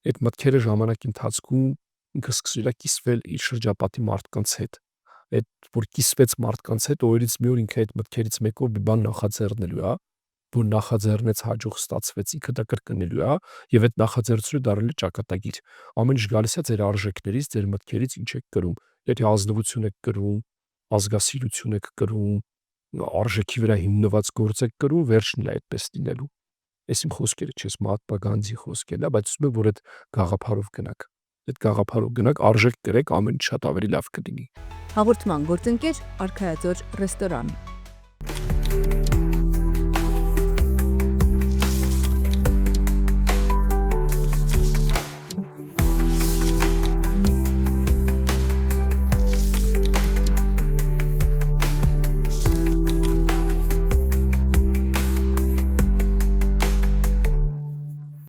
Այդ մտքերը ժամանակի ընթացքում ինքը սկսել է կիսվել իր շրջապատի մարդկանց հետ։ Այդ որ կիսվեց մարդկանց հետ, օրից մի օր ինքը այդ մտքերից մեկով մի բան նախաձեռնելու է, որ նախաձեռնեց հաջող ստացվեց, ինքը դա կրկնելու է եւ այդ նախաձեռնությունը դառել է ճակատագիր։ Ամեն ինչ գալիս է ձեր արժեքներից, ձեր մտքերից ինչ եք կրում։ Եթե ազնվություն եք կրում, ազգասիրություն եք կրում, արժեքի վրա հիմնված գործ եք կրում, վերջն էլ է այդպես լինելու։ Այս իմ խոսքերը չես Մահատմա Գանդհիի խոսքերն է, բայց ուզում եմ որ այդ գաղափարով գնաք։ Այդ գաղափարով գնաք, արժեք կրեք, ամեն ինչ շատ ավելի լավ կլինի։
Հաղորդման գործընկեր Արքայաձոր ռեստորան։